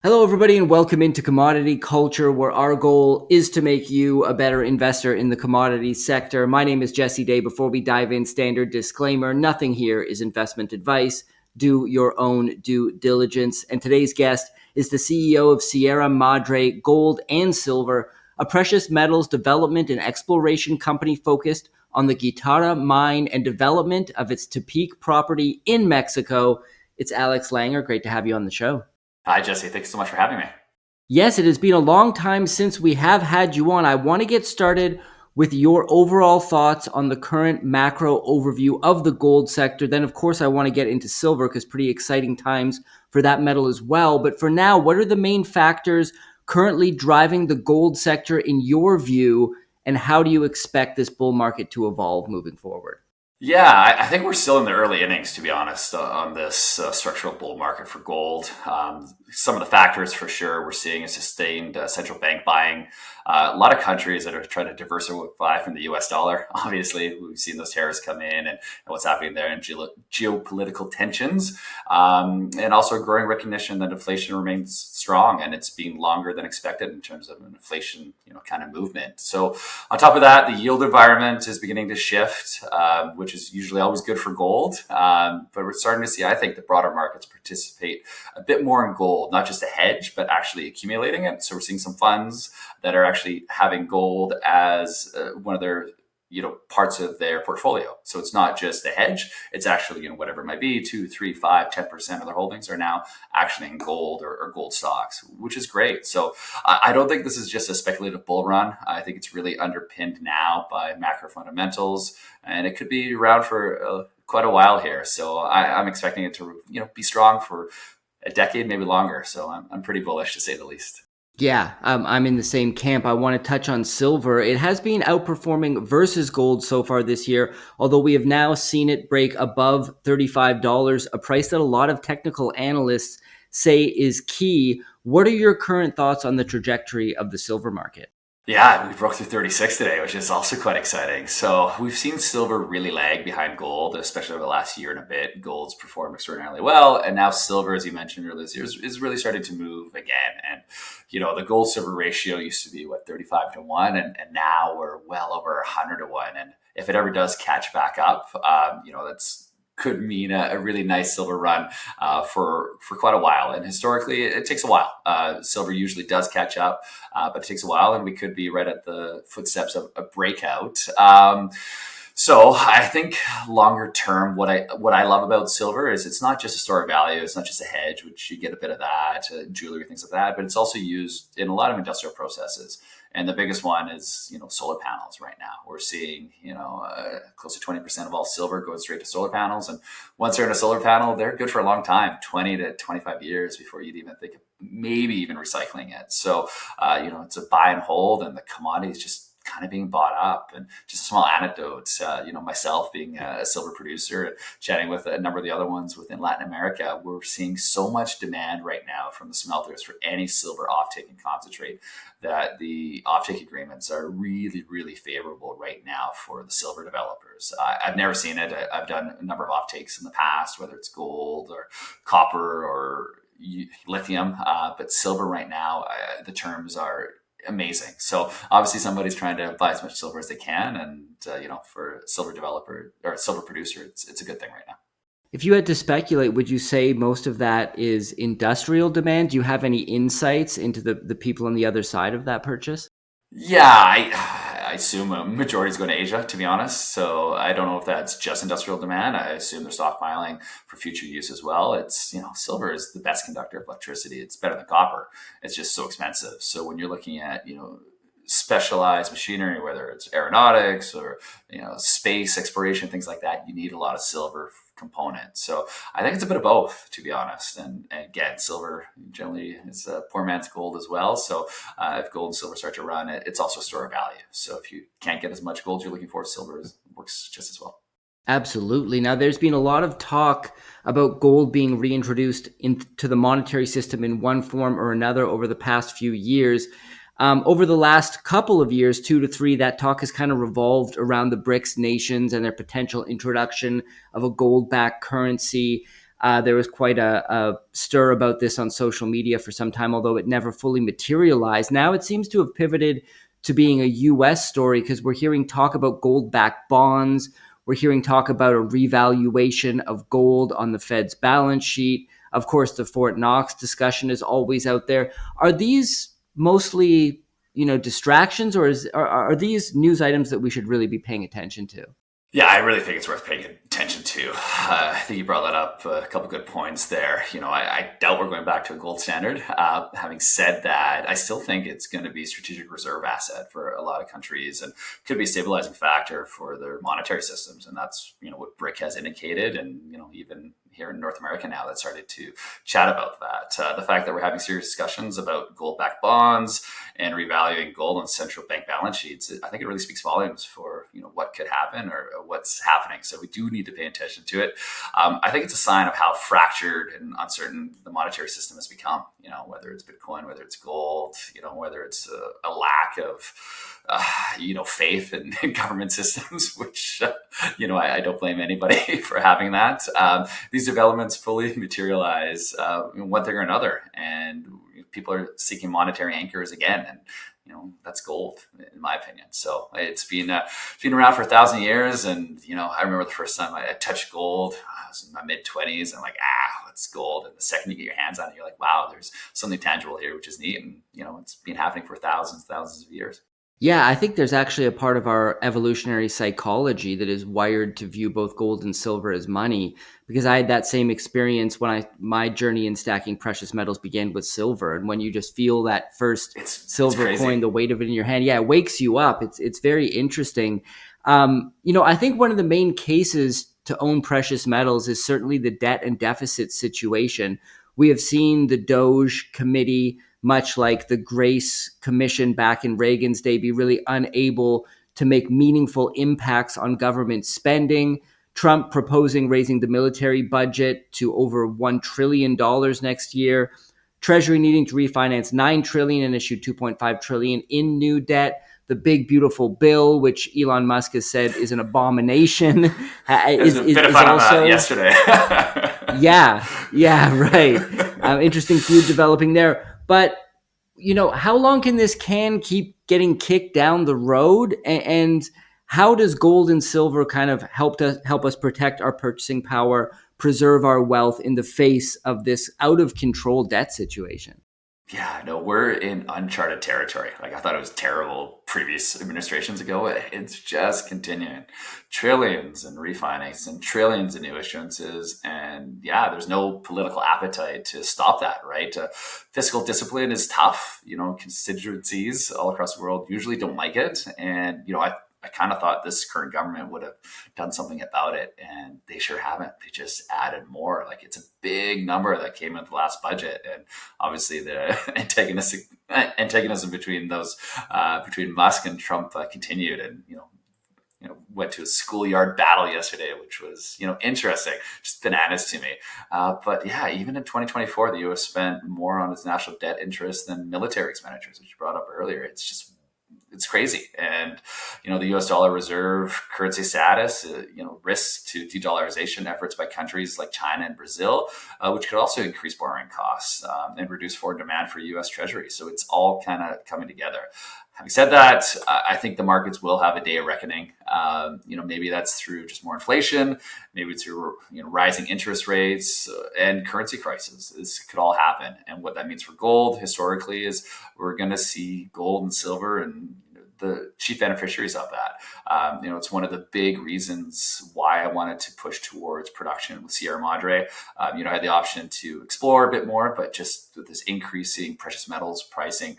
Hello, everybody, and welcome into Commodity Culture, where our goal is to make you a better investor in the commodities sector. My name is Jesse Day. Before we dive in, standard disclaimer, nothing here is investment advice. Do your own due diligence. And today's guest is the CEO of Sierra Madre Gold and Silver, a precious metals development and exploration company focused on the Guitarra mine and development of its Tepic property in Mexico. It's Alex Langer. Great to have you on the show. Hi, Jesse. Thanks so much for having me. Yes, it has been a long time since we have had you on. I want to get started with your overall thoughts on the current macro overview of the gold sector. Then, of course, I want to get into silver because pretty exciting times for that metal as well. But for now, what are the main factors currently driving the gold sector in your view, and how do you expect this bull market to evolve moving forward? Yeah, I think we're still in the early innings, to be honest, on this structural bull market for gold. Some of the factors for sure we're seeing is sustained central bank buying. A lot of countries that are trying to diversify from the US dollar. Obviously, we've seen those tariffs come in and what's happening there and geopolitical tensions. And also growing recognition that inflation remains strong and it's being longer than expected in terms of an inflation, kind of movement. So on top of that, the yield environment is beginning to shift, which is usually always good for gold. But we're starting to see, I think, the broader markets participate a bit more in gold, not just a hedge, but actually accumulating it. So we're seeing some funds that are actually having gold as one of their parts of their portfolio. So it's not just a hedge. It's actually, whatever it might be, 2, 3, 5, 10% of their holdings are now actually in gold or gold stocks, which is great. So I don't think this is just a speculative bull run. I think it's really underpinned now by macro fundamentals, and it could be around for quite a while here. So I'm expecting it to, be strong for a decade, maybe longer. So I'm pretty bullish, to say the least. Yeah, I'm in the same camp. I want to touch on silver. It has been outperforming versus gold so far this year, although we have now seen it break above $35, a price that a lot of technical analysts say is key. What are your current thoughts on the trajectory of the silver market? Yeah, we broke through 36 today, which is also quite exciting. So we've seen silver really lag behind gold, especially over the last year and a bit. Gold's performed extraordinarily well. And now silver, as you mentioned earlier this year, is really starting to move again. And, the gold silver ratio used to be, 35 to 1. And now we're well over 100 to 1. And if it ever does catch back up, that's could mean a really nice silver run for quite a while. And historically, it takes a while. Silver usually does catch up, but it takes a while, and we could be right at the footsteps of a breakout. So I think longer term, what I love about silver is it's not just a store of value. It's not just a hedge, which you get a bit of that, jewelry, things like that, but it's also used in a lot of industrial processes. And the biggest one is, solar panels right now. We're seeing, close to 20% of all silver goes straight to solar panels. And once they're in a solar panel, they're good for a long time, 20 to 25 years before you'd even think of maybe even recycling it. So, it's a buy and hold, and the commodity is just kind of being bought up. And just a small anecdote, myself being a silver producer and chatting with a number of the other ones within Latin America, we're seeing so much demand right now from the smelters for any silver offtake and concentrate that the offtake agreements are really, really favorable right now for the silver developers. I've never seen it. I've done a number of offtakes in the past, whether it's gold or copper or lithium, but silver right now, the terms are amazing. So obviously somebody's trying to buy as much silver as they can. And, for a silver developer or a silver producer, it's a good thing right now. If you had to speculate, would you say most of that is industrial demand? Do you have any insights into the people on the other side of that purchase? Yeah, I assume a majority is going to Asia, to be honest. So I don't know if that's just industrial demand. I assume they're stockpiling for future use as well. It's, silver is the best conductor of electricity. It's better than copper. It's just so expensive. So when you're looking at, specialized machinery, whether it's aeronautics or, space exploration, things like that, you need a lot of silver components. So I think it's a bit of both, to be honest. And again, silver generally is a poor man's gold as well. So if gold and silver start to run, it's also a store of value. So if you can't get as much gold you're looking for, works just as well. Absolutely. Now, there's been a lot of talk about gold being reintroduced into the monetary system in one form or another over the past few years. Over the last couple of years, 2 to 3, that talk has kind of revolved around the BRICS nations and their potential introduction of a gold-backed currency. There was quite a stir about this on social media for some time, although it never fully materialized. Now it seems to have pivoted to being a US story because we're hearing talk about gold-backed bonds. We're hearing talk about a revaluation of gold on the Fed's balance sheet. Of course, the Fort Knox discussion is always out there. Are these mostly, distractions, or are these news items that we should really be paying attention to? Yeah, I really think it's worth paying attention to. I think you brought that up, a couple good points there. I doubt we're going back to a gold standard. Having said that, I still think it's going to be a strategic reserve asset for a lot of countries and could be a stabilizing factor for their monetary systems. And that's, what BRIC has indicated. And, even here in North America now that started to chat about that. The fact that we're having serious discussions about gold-backed bonds and revaluing gold on central bank balance sheets, I think it really speaks volumes for what could happen or what's happening. So we do need to pay attention to it. I think it's a sign of how fractured and uncertain the monetary system has become. Whether it's Bitcoin, whether it's gold, whether it's a lack of faith in government systems, which I don't blame anybody for having that. These developments fully materialize one thing or another, and people are seeking monetary anchors again, and that's gold, in my opinion. So it's been around for 1,000 years, and I remember the first time I touched gold, I was in my mid-20s. I'm like, what's gold? And the second you get your hands on it, you're like, wow, there's something tangible here, which is neat, and it's been happening for thousands of years. Yeah, I think there's actually a part of our evolutionary psychology that is wired to view both gold and silver as money, because I had that same experience when my journey in stacking precious metals began with silver. And when you just feel that first It's silver crazy. coin, the weight of it in your hand, yeah, it wakes you up. It's very interesting. I think one of the main cases to own precious metals is certainly the debt and deficit situation. We have seen the Doge committee, much like the Grace Commission back in Reagan's day, be really unable to make meaningful impacts on government spending. Trump proposing raising the military budget to over $1 trillion next year. Treasury needing to refinance $9 trillion and issue $2.5 trillion in new debt. The big beautiful bill, which Elon Musk has said is an abomination, There's a bit of fun on that yesterday. yeah, right. Interesting feud developing there. But, how long can this can keep getting kicked down the road? And how does gold and silver kind of help us protect our purchasing power, preserve our wealth in the face of this out of control debt situation? Yeah, no, we're in uncharted territory. Like, I thought it was terrible previous administrations ago. It's just continuing. Trillions in refinance and trillions in new issuances. And yeah, there's no political appetite to stop that, right? Fiscal discipline is tough. Constituencies all across the world usually don't like it. And, I kind of thought this current government would have done something about it, and they sure haven't. They just added more. Like, it's a big number that came in the last budget, and obviously the antagonism between between Musk and Trump continued, and went to a schoolyard battle yesterday, which was interesting, just bananas to me. But yeah, even in 2024, the U.S. spent more on its national debt interest than military expenditures, which you brought up earlier. It's crazy. And, the US dollar reserve currency status, risks to de-dollarization efforts by countries like China and Brazil, which could also increase borrowing costs and reduce foreign demand for US Treasury. So it's all kind of coming together. Having said that, I think the markets will have a day of reckoning. Maybe that's through just more inflation, maybe through rising interest rates and currency crisis. This could all happen. And what that means for gold historically is we're going to see gold and silver and the chief beneficiaries of that. It's one of the big reasons why I wanted to push towards production with Sierra Madre. I had the option to explore a bit more, but just with this increasing precious metals pricing,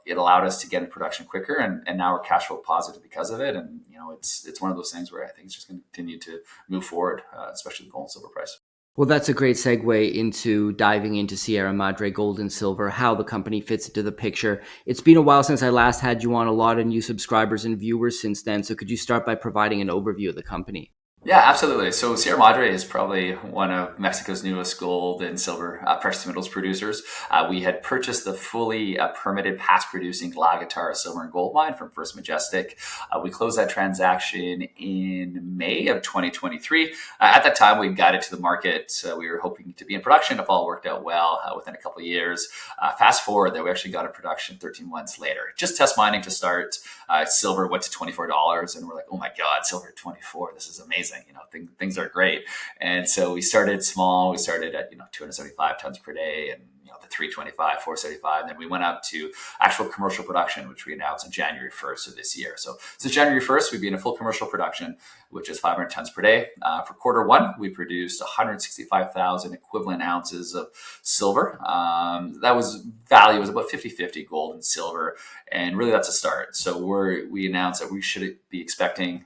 it allowed us to get in production quicker, and now we're cash flow positive because of it. And it's one of those things where I think it's just going to continue to move forward, especially the gold and silver price. Well, that's a great segue into diving into Sierra Madre Gold and Silver, how the company fits into the picture. It's been a while since I last had you on, a lot of new subscribers and viewers since then. So could you start by providing an overview of the company? Yeah, absolutely. So Sierra Madre is probably one of Mexico's newest gold and silver precious metals producers. We had purchased the fully permitted past producing La Guitarra silver and gold mine from First Majestic. We closed that transaction in May of 2023. At that time, we guided to the market. We were hoping to be in production if all worked out well within a couple of years. Fast forward that we actually got in production 13 months later. Just test mining to start. Silver went to $24, and we're like, oh my God, silver at 24. This is amazing. Things are great. And so we started small. We started at 275 tons per day, and the 325, 475. And then we went up to actual commercial production, which we announced on January 1st of this year. So since January 1st, we've been in full commercial production, which is 500 tons per day. For quarter one, we produced 165,000 equivalent ounces of silver. That was about 50-50 gold and silver. And really, that's a start. So we announced that we should be expecting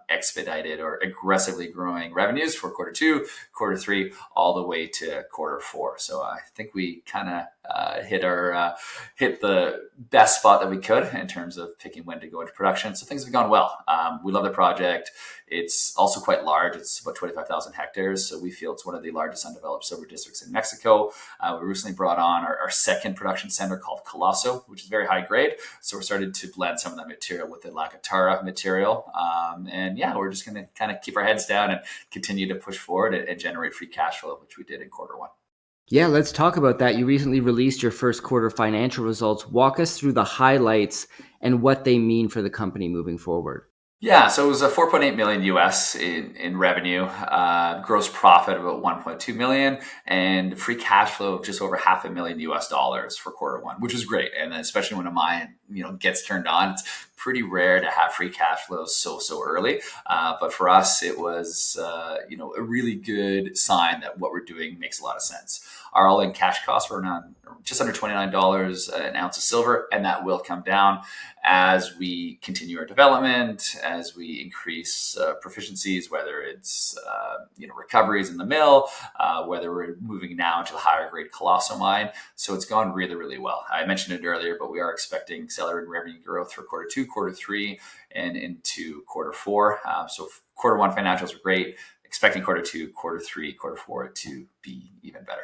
expedited or aggressively growing revenues for quarter two, quarter three, all the way to quarter four. So I think we kind of hit the best spot that we could in terms of picking when to go into production. So things have gone well. We love the project. It's also quite large. It's about 25,000 hectares. So we feel it's one of the largest undeveloped silver districts in Mexico. We recently brought on our second production center called Coloso, which is very high grade. So we're starting to blend some of that material with the La Guitarra material. And yeah, we're just going to kind of keep our heads down and continue to push forward and generate free cash flow, which we did in quarter one. Yeah, let's talk about that. You recently released your first quarter financial results. Walk us through the highlights and what they mean for the company moving forward. Yeah, so it was a 4.8 million US in revenue, gross profit of about 1.2 million, and free cash flow of just over $500,000 US dollars for quarter one, which is great. And especially when a mine gets turned on, it's pretty rare to have free cash flow so early. But for us, it was a really good sign that what we're doing makes a lot of sense. Our all-in cash costs were around just under $29 an ounce of silver, and that will come down as we continue our development, as we increase proficiencies, whether it's recoveries in the mill, whether we're moving now into the higher grade Coloso mine. So it's gone really well. I mentioned it earlier, but we are expecting accelerated revenue growth for quarter two, quarter three, and into quarter four. So quarter one financials are great. Expecting quarter two, quarter three, quarter four to be even better,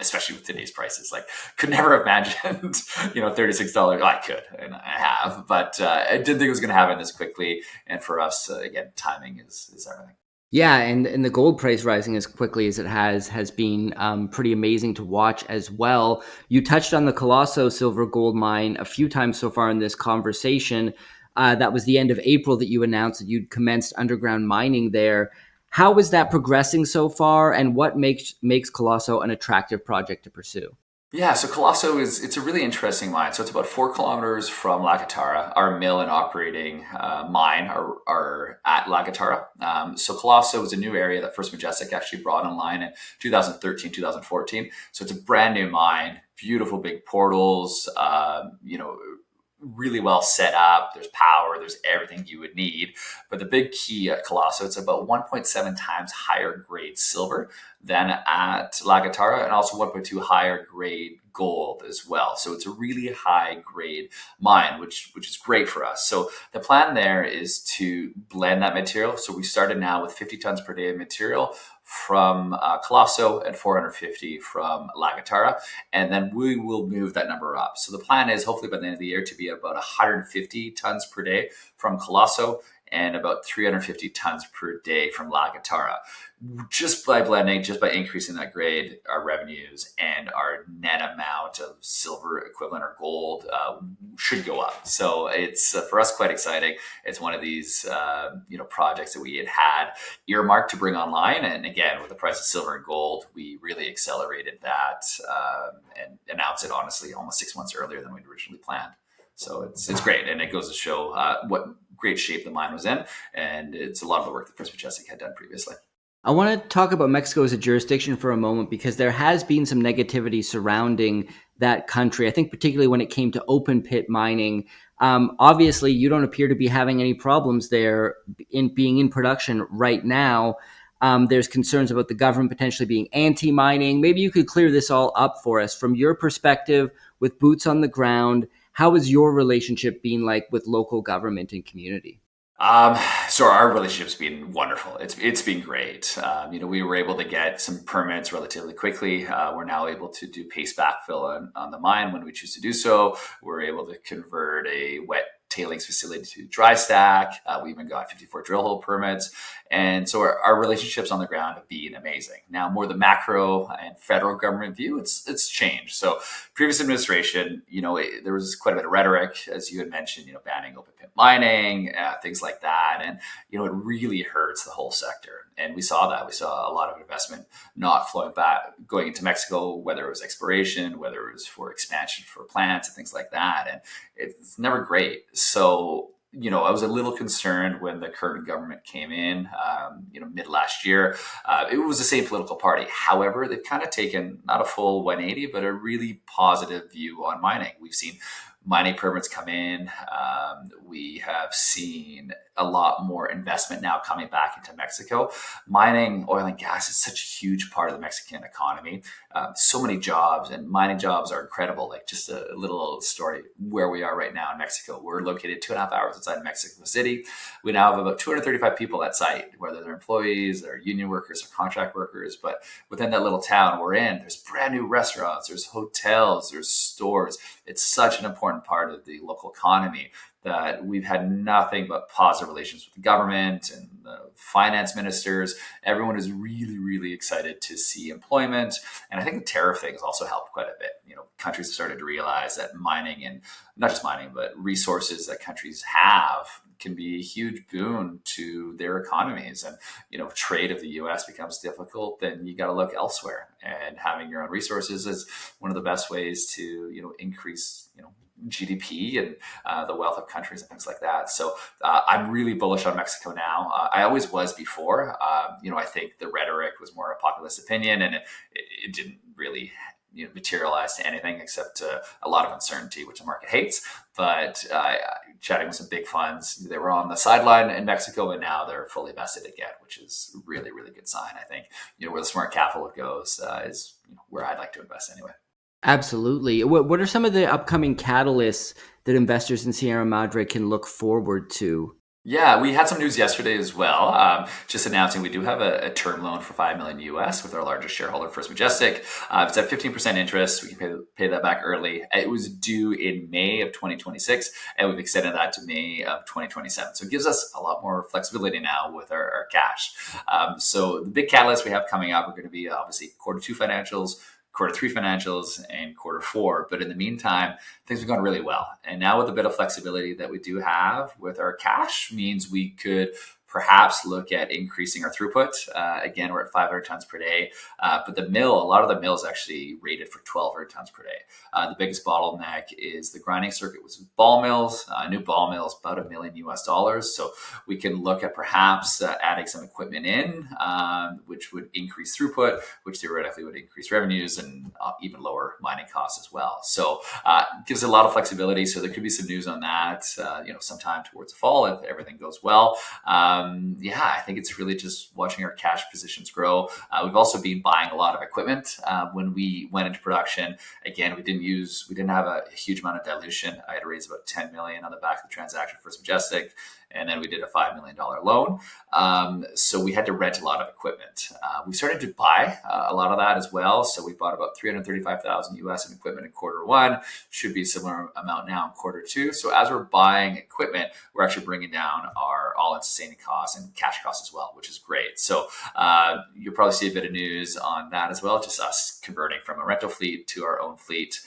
especially with today's prices. Like, could never have imagined, $36. I could, and I have, but I didn't think it was going to happen this quickly. And for us, again, timing is everything. Yeah, and the gold price rising as quickly as it has been pretty amazing to watch as well. You touched on the Coloso silver gold mine a few times so far in this conversation. That was the end of April that you announced that you'd commenced underground mining there. How is that progressing so far, and what makes Coloso an attractive project to pursue? Yeah, so Coloso it's a really interesting mine. So it's about 4 kilometers from La Guitarra. Our mill and operating mine are at La Guitarra. So Coloso is a new area that First Majestic actually brought online in 2013, 2014. So it's a brand new mine, beautiful big portals, really well set up. There's power, there's everything you would need. But the big key at Coloso, it's about 1.7 times higher grade silver than at La Guitarra, and also 1.2 higher grade gold as well. So it's a really high grade mine, which is great for us. So the plan there is to blend that material. So we started now with 50 tons per day of material from Coloso and 450 from La Guitarra, and then we will move that number up. So the plan is hopefully by the end of the year to be about 150 tons per day from Coloso and about 350 tons per day from La Guitarra. Just by blending, just by increasing that grade, our revenues and our net amount of silver equivalent or gold should go up. So it's for us quite exciting. It's one of these projects that we had earmarked to bring online, and again with the price of silver and gold, we really accelerated that and announced it honestly almost 6 months earlier than we'd originally planned. So it's great, and it goes to show what great shape the mine was in, and it's a lot of the work that First Majestic had done previously. I want to talk about Mexico as a jurisdiction for a moment because there has been some negativity surrounding that country. I think particularly when it came to open pit mining. Obviously, you don't appear to be having any problems there in being in production right now. There's concerns about the government potentially being anti-mining. Maybe you could clear this all up for us from your perspective with boots on the ground. How has your relationship been like with local government and community? Um, so our relationship's been wonderful. It's been great. We were able to get some permits relatively quickly. We're now able to do paste backfill on the mine when we choose to do so. We're able to convert a wet tailings facility to dry stack. We even got 54 drill hole permits. And so our relationships on the ground have been amazing. Now, more the macro and federal government view, it's changed. So previous administration, there was quite a bit of rhetoric, as you had mentioned, banning open pit mining, things like that. And, it really hurts the whole sector. And we saw that. We saw a lot of investment not flowing back, going into Mexico, whether it was exploration, whether it was for expansion for plants and things like that. And it's never great. So, I was a little concerned when the current government came in, mid last year. It was the same political party. However, they've kind of taken not a full 180, but a really positive view on mining. We've seen mining permits come in. We have seen a lot more investment now coming back into Mexico. Mining, oil and gas is such a huge part of the Mexican economy. So many jobs, and mining jobs are incredible. Like, just a little story where we are right now in Mexico. We're located 2.5 hours outside of Mexico City. We now have about 235 people at site, whether they're employees, they're union workers, or contract workers. But within that little town we're in, there's brand new restaurants, there's hotels, there's stores. It's such an important part of the local economy that we've had nothing but positive relations with the government and the finance ministers. Everyone is really, really excited to see employment. And I think the tariff thing has also helped quite a bit. Countries have started to realize that mining, and not just mining, but resources that countries have, can be a huge boon to their economies. And, if trade of the US becomes difficult, then you got to look elsewhere. And having your own resources is one of the best ways to, increase, GDP and the wealth of countries and things like that. So I'm really bullish on Mexico now. I always was before. I think the rhetoric was more a populist opinion, and it didn't really materialize to anything except a lot of uncertainty, which the market hates. But chatting with some big funds, they were on the sideline in Mexico, and now they're fully vested again, which is really, really good sign. I think where the smart capital goes is where I'd like to invest anyway. Absolutely. What are some of the upcoming catalysts that investors in Sierra Madre can look forward to? Yeah, we had some news yesterday as well. Just announcing we do have a term loan for $5 million US with our largest shareholder, First Majestic. It's at 15% interest. We can pay that back early. It was due in May of 2026, and we've extended that to May of 2027. So it gives us a lot more flexibility now with our cash. So the big catalysts we have coming up are going to be obviously Q2 financials, Q3 financials, and Q4. But in the meantime, things have gone really well. And now with a bit of flexibility that we do have with our cash means we could perhaps look at increasing our throughput. Again, we're at 500 tons per day. But a lot of the mill is actually rated for 1,200 tons per day. The biggest bottleneck is the grinding circuit with ball mills. New ball mills, about $1 million US. So we can look at perhaps adding some equipment in, which would increase throughput, which theoretically would increase revenues and even lower mining costs as well. So it gives a lot of flexibility. So there could be some news on that, sometime towards the fall if everything goes well. I think it's really just watching our cash positions grow. We've also been buying a lot of equipment. When we went into production, again, we didn't have a huge amount of dilution. I had to raise about 10 million on the back of the transaction for Majestic. And then we did a $5 million loan. So we had to rent a lot of equipment. We started to buy a lot of that as well. So we bought about 335,000 US in equipment in Q1. Should be a similar amount now in Q2. So as we're buying equipment, we're actually bringing down our all-in sustaining costs and cash costs as well, which is great. So you'll probably see a bit of news on that as well. Just us converting from a rental fleet to our own fleet,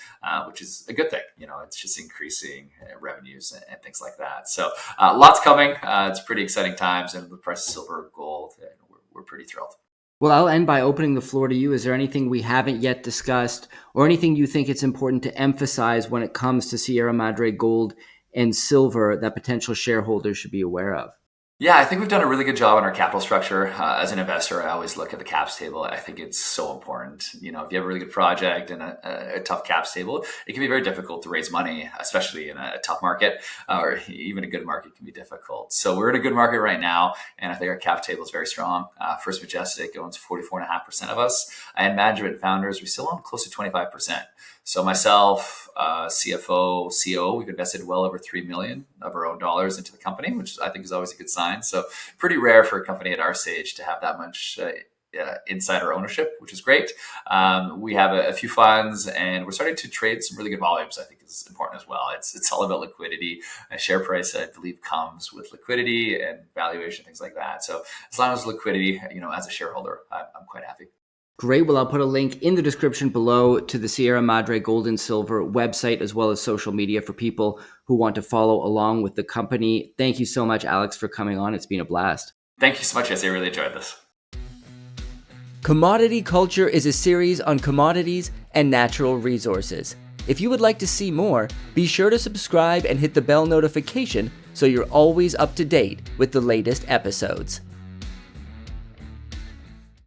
which is a good thing. It's just increasing revenues and things like that. So lots coming. It's pretty exciting times, and the price of silver, gold, and we're pretty thrilled. Well, I'll end by opening the floor to you. Is there anything we haven't yet discussed, or anything you think it's important to emphasize when it comes to Sierra Madre Gold and Silver that potential shareholders should be aware of? Yeah, I think we've done a really good job on our capital structure. As an investor, I always look at the caps table. I think it's so important. If you have a really good project and a tough caps table, it can be very difficult to raise money, especially in a tough market, or even a good market can be difficult. So we're in a good market right now, and I think our cap table is very strong. First Majestic owns 44.5% of us, and management founders, we still own close to 25%. So myself, CFO, COO, we've invested well over $3 million of our own dollars into the company, which I think is always a good sign. So pretty rare for a company at our stage to have that much insider ownership, which is great. We have a few funds, and we're starting to trade some really good volumes. I think is important as well. It's all about liquidity. A share price, I believe, comes with liquidity and valuation, things like that. So as long as liquidity, as a shareholder, I'm quite happy. Great. Well, I'll put a link in the description below to the Sierra Madre Gold and Silver website, as well as social media for people who want to follow along with the company. Thank you so much, Alex, for coming on. It's been a blast. Thank you so much, Jesse. I really enjoyed this. Commodity Culture is a series on commodities and natural resources. If you would like to see more, be sure to subscribe and hit the bell notification so you're always up to date with the latest episodes.